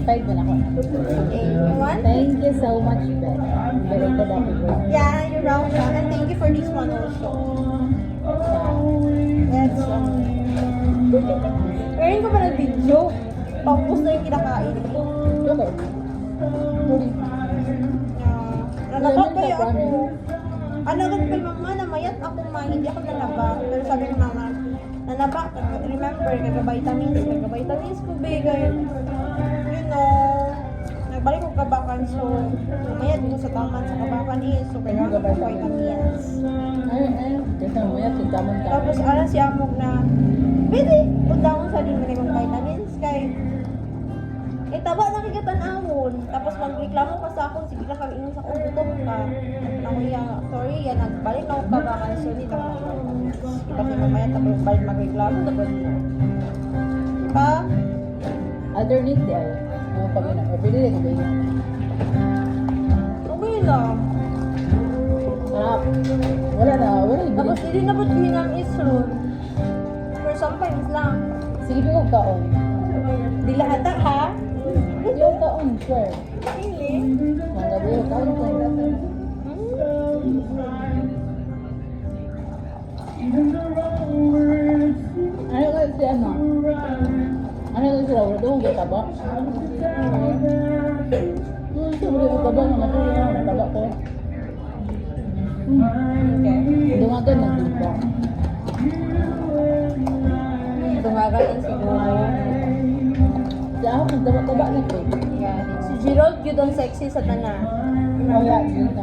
5 na ako. Okay, you want? Thank you so much, Ben. Belated happy birthday. Yeah, you're welcome. And thank you for this one also. That's Ngayon ko pa ng video. Tapos na yung kinakain ko. Okay. Nanatok kayo ako. Ano ka kay mama na mayat ako hindi ako nanaba. Pero sabi ng mama, nanaba ka. Remember, kagavitamins ko bigay. You know, nagbalik ko kabakan. So, mayat ko sa taman sa kabakan is. So, kailangan ko vitamins. Ay. Kasi mamaya sintamon ka. Tapos, alam si Amog na, pwede, udawon sa din mga vitamins kay taba na kigatanawon. Tapos magreklamo ka sa akong, sige lang kami ingon sa akong gutom ka. Ako yan, sorry yan, nagbalik ako kabakan. So, hindi lang ako. Kita si mamaya, tapos balik magreklamo, tapos pa? Alternate di ay. Ano pag yun? O pwede rin kayo. Okay lang. Wala na. Tapos, hindi na po hinang isron. For sometimes lang. Sige ko kaon. Di lahat ha? Yung kaon, sure. Really? Magabi yung kaon ko. Ano ka si ano? Ano ka sila? Wala doon kaya taba? Gusto mo rin taba nga matulog na taba ko. Okay. Dumagan na dito. Dumagalan siguro. Si ako nagtaba-taba na ko. Si Gerald yun ang sexy sa tanan. Wala, dito.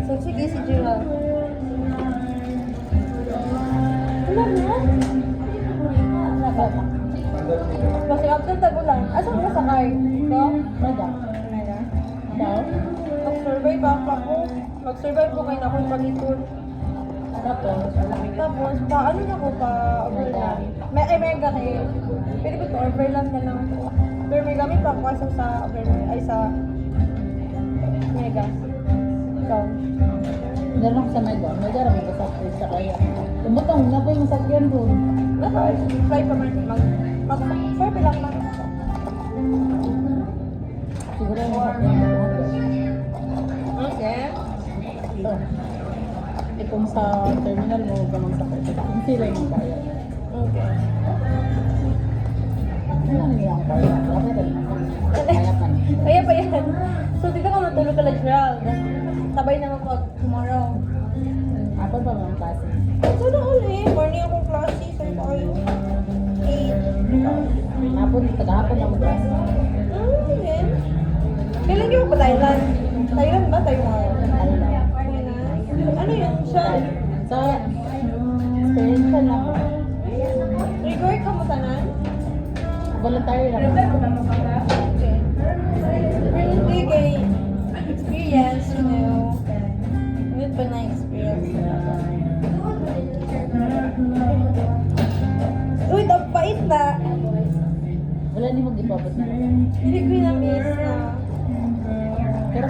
Sexy kayo si Gerald. Wala na? Kasi after tagulan, asan ka sa car? Ito? Wala. Daw? Mag-survive ako. Mag-survive ko kayo na akong pag-itour. Tapos, ano na ko pa overland? May mega kayo. Pwede ko to overland na lang to. Pero may gamit pa ako kasi sa overland, ay sa mega. Ikaw. Meron ako sa Mega. Mega rin ko sa kaya. Tumutong na po yung masakyan doon. Fly pa man. Mag-fly pa lang ako. Siguro yung masakyan doon. Okay. Ito. Kung sa terminal mo ka magsakay. Kung sila yung kaya. Okay. Ano niya ang kaya? Bakit rin? Kaya pa na. Kaya pa yan. So, dito ka matulog ka lang, Gerald. Sabay na ako tomorrow. Ako ba mga klase? So, na uli. Morning akong klase. Saan tayo? 8. Hapon, tagahapon na mag-klase. Okay. Kailan kayo pa Thailand? Thailand ba? Taiwan? Thailand. Ano yun siya? Sa experiential lang. Rigor ka mo tanan? Voluntary lang. Okay. Hindi kay experience, you know. Ano pa na experience? Uy, pait na! Wala ni mag-ipabot na. Hindi ko yung miss na. Pero,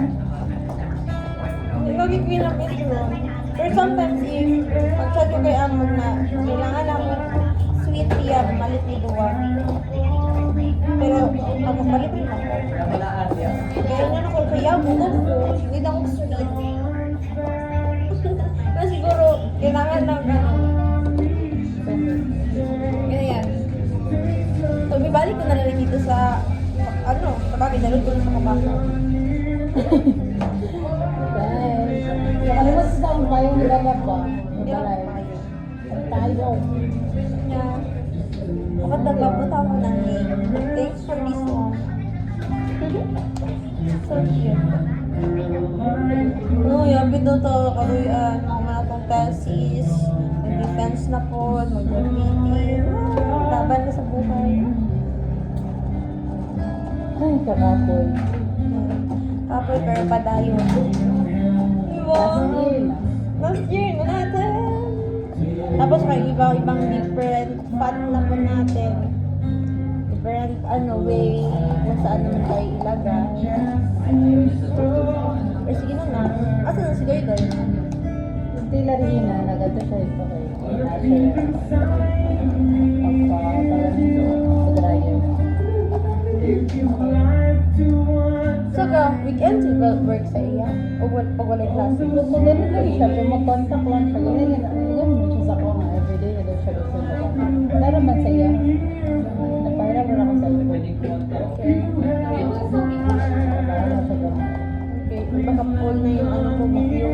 Lagi ko yung miss na. Pero sometimes if mag-chat ko kay Amon na kailangan ako sweet tea, malit ni Dua. Pero ako malit rin ako. Kaya nga ako kaya buto ko, hindi na ako sweet. Pero siguro, kailangan lang ganyan. So, bibalik ko na lang dito sa sa bagay, dalod ko na sa kabaka. guys. Nakalimutan sa akong kayong nilalap ba? Hindi ako Matalay. kayo. Tayo. Yeah. Makatagpapot ako ng name. Thanks for this one. So cute. Oh, yabi daw to. Karuyan. Mga akong tesis. Mag-defense na po. Mag-graffiti. Laban na sa buhay. Ay, kakapoy. Kapoy pero padayo. Last year. Last year na natin. Tapos may ibang different path na po natin. Different way kung saan naman tayo ilagay. Pero sige na na. Asa na si Gayday? Hindi rin na. Nagato siya ito kayo. Pagka-talamito. Pag-dryer. Saka, weekend siya work sa iya. O pag wala klase. So, ganun lang siya. Kung mag-contact lang siya, ganyan mo siya sa ko nga everyday na daw siya gusto sa naraman sa iya. Nagpahira mo na ako sa iyo. Okay. Nagpahira siya gamay. Okay. Baka full na yung ano ko, bagyo.